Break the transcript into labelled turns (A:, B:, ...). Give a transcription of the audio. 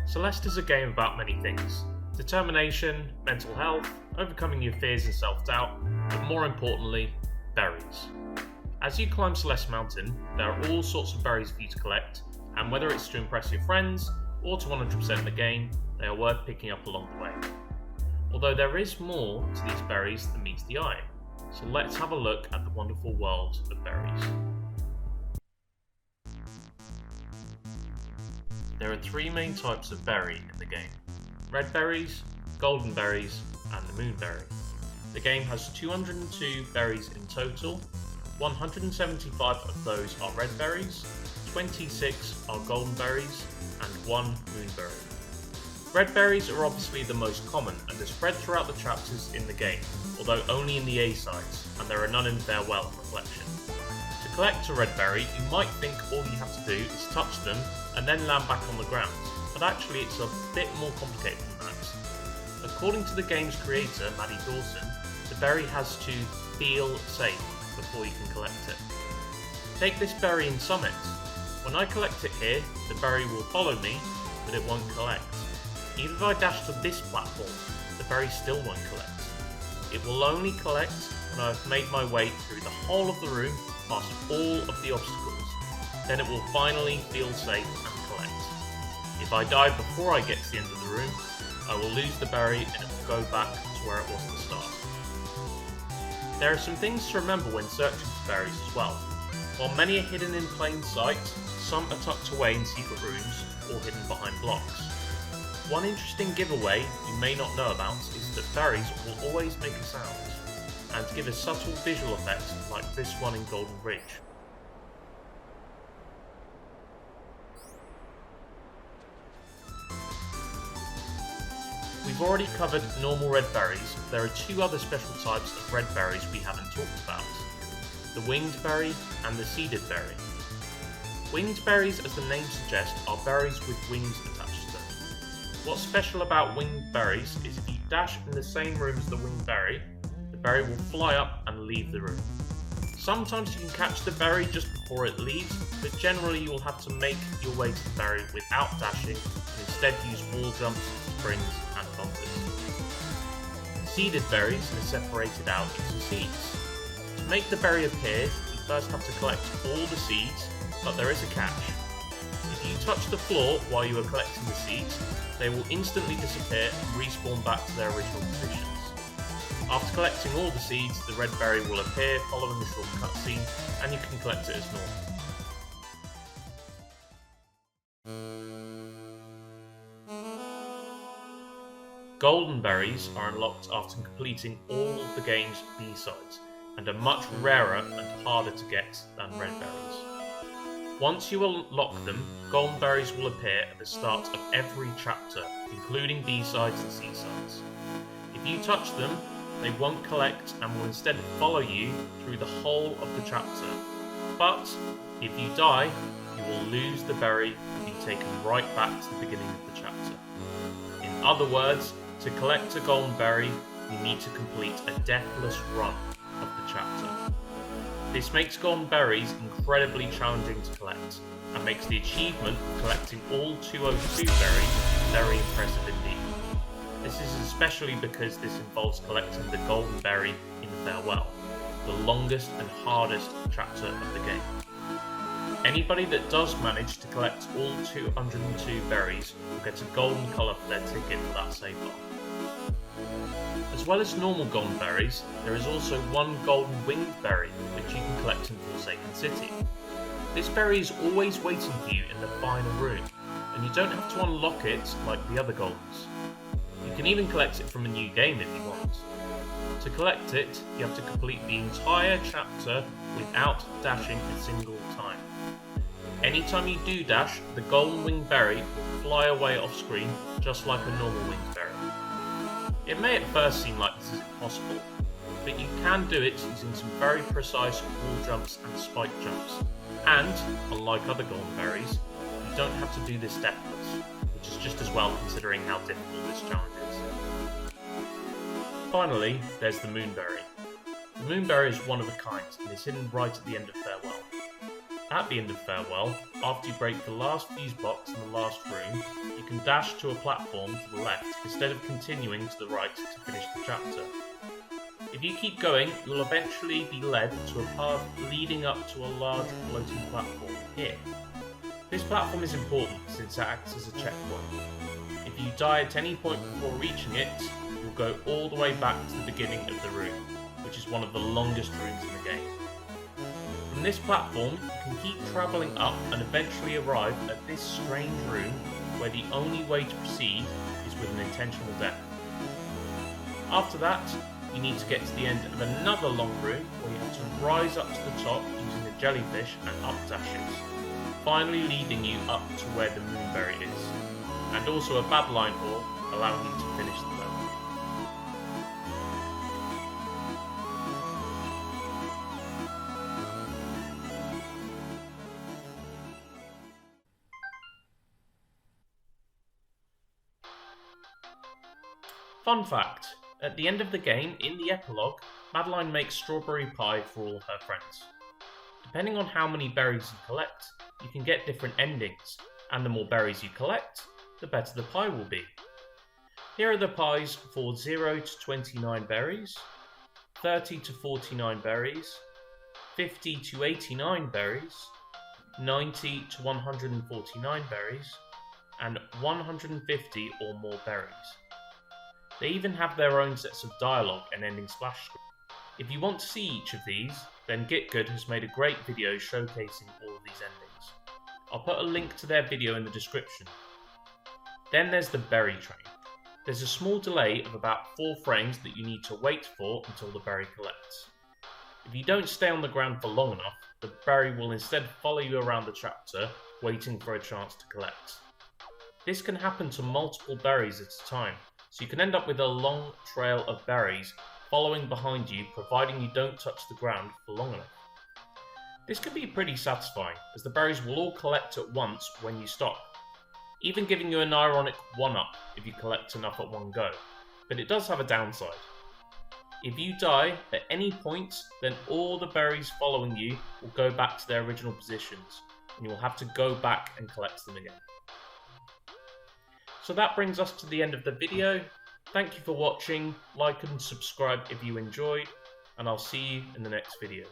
A: Celeste is a game about many things: determination, mental health, overcoming your fears and self-doubt, but more importantly, berries. As you climb Celeste Mountain, there are all sorts of berries for you to collect, and whether it's to impress your friends or to 100% the game, they are worth picking up along the way. Although there is more to these berries than meets the eye, so let's have a look at the wonderful world of berries. There are three main types of berry in the game: red berries, golden berries, and the moonberry. The game has 202 berries in total. 175 of those are red berries, 26 are golden berries, and 1 moonberry. Red berries are obviously the most common and are spread throughout the chapters in the game, although only in the A sides, and there are none in Farewell and Reflection. To collect a red berry, you might think all you have to do is touch them and then land back on the ground, but actually it's a bit more complicated than that. According to the game's creator, Maddie Dawson, the berry has to feel safe before you can collect it. Take this berry in Summit. When I collect it here, the berry will follow me, but it won't collect. Even if I dash to this platform, the berry still won't collect. It will only collect when I have made my way through the whole of the room, past all of the obstacles. Then it will finally feel safe and collect. If I die before I get to the end of the room, I will lose the berry and it will go back to where it was at the start. There are some things to remember when searching for berries as well. While many are hidden in plain sight, some are tucked away in secret rooms or hidden behind blocks. One interesting giveaway you may not know about is that berries will always make a sound, and give a subtle visual effect like this one in Golden Ridge. We've already covered normal red berries. There are two other special types of red berries we haven't talked about: the winged berry and the seeded berry. Winged berries, as the name suggests, are berries with wings attached to them. What's special about winged berries is if you dash in the same room as the winged berry, the berry will fly up and leave the room. Sometimes you can catch the berry just before it leaves, but generally you will have to make your way to the berry without dashing and instead use wall jumps, springs, and bumpers. Seeded berries are separated out into seeds. To make the berry appear, you first have to collect all the seeds, but there is a catch. If you touch the floor while you are collecting the seeds, they will instantly disappear and respawn back to their original positions. After collecting all the seeds, the red berry will appear following a short cutscene, and you can collect it as normal. Golden berries are unlocked after completing all of the game's B-sides, and are much rarer and harder to get than red berries. Once you unlock them, golden berries will appear at the start of every chapter, including B-sides and C-sides. If you touch them, they won't collect and will instead follow you through the whole of the chapter. But if you die, you will lose the berry and be taken right back to the beginning of the chapter. In other words, to collect a golden berry, you need to complete a deathless run of the chapter. This makes golden berries incredibly challenging to collect, and makes the achievement of collecting all 202 berries very impressive indeed. This is especially because this involves collecting the golden berry in Farewell, the longest and hardest chapter of the game. Anybody that does manage to collect all 202 berries will get a golden colour for their ticket for that save bar. As well as normal golden berries, there is also one golden winged berry which you can collect in Forsaken City. This berry is always waiting for you in the final room, and you don't have to unlock it like the other goldens. You can even collect it from a new game if you want. To collect it, you have to complete the entire chapter without dashing a single time. Anytime you do dash, the golden winged berry will fly away off screen just like a normal winged berry. It may at first seem like this is impossible, but you can do it using some very precise wall jumps and spike jumps. And, unlike other golden berries, you don't have to do this deathless, which is just as well considering how difficult this challenge is. Finally, there's the moonberry. The moonberry is one of a kind and is hidden right at the end of Farewell. At the end of Farewell, after you break the last fuse box in the last room, you can dash to a platform to the left instead of continuing to the right to finish the chapter. If you keep going, you will eventually be led to a path leading up to a large floating platform here. This platform is important since it acts as a checkpoint. If you die at any point before reaching it, you'll go all the way back to the beginning of the room, which is one of the longest rooms in the game. From this platform, you can keep travelling up and eventually arrive at this strange room where the only way to proceed is with an intentional death. After that, you need to get to the end of another long room where you have to rise up to the top using the jellyfish and up dashes, finally leading you up to where the moonberry is, and also a badline ore allowing you to finish the level. Fun fact, at the end of the game, in the epilogue, Madeline makes strawberry pie for all her friends. Depending on how many berries you collect, you can get different endings, and the more berries you collect, the better the pie will be. Here are the pies for 0 to 29 berries, 30 to 49 berries, 50 to 89 berries, 90 to 149 berries, and 150 or more berries. They even have their own sets of dialogue and ending splash screens. If you want to see each of these, then GitGood has made a great video showcasing all of these endings. I'll put a link to their video in the description. Then there's the berry train. There's a small delay of about 4 frames that you need to wait for until the berry collects. If you don't stay on the ground for long enough, the berry will instead follow you around the chapter, waiting for a chance to collect. This can happen to multiple berries at a time, so you can end up with a long trail of berries following behind you, providing you don't touch the ground for long enough. This can be pretty satisfying, as the berries will all collect at once when you stop, even giving you an ironic 1-up if you collect enough at one go, but it does have a downside. If you die at any point, then all the berries following you will go back to their original positions, and you will have to go back and collect them again. So that brings us to the end of the video. Thank you for watching, like and subscribe if you enjoyed, and I'll see you in the next video.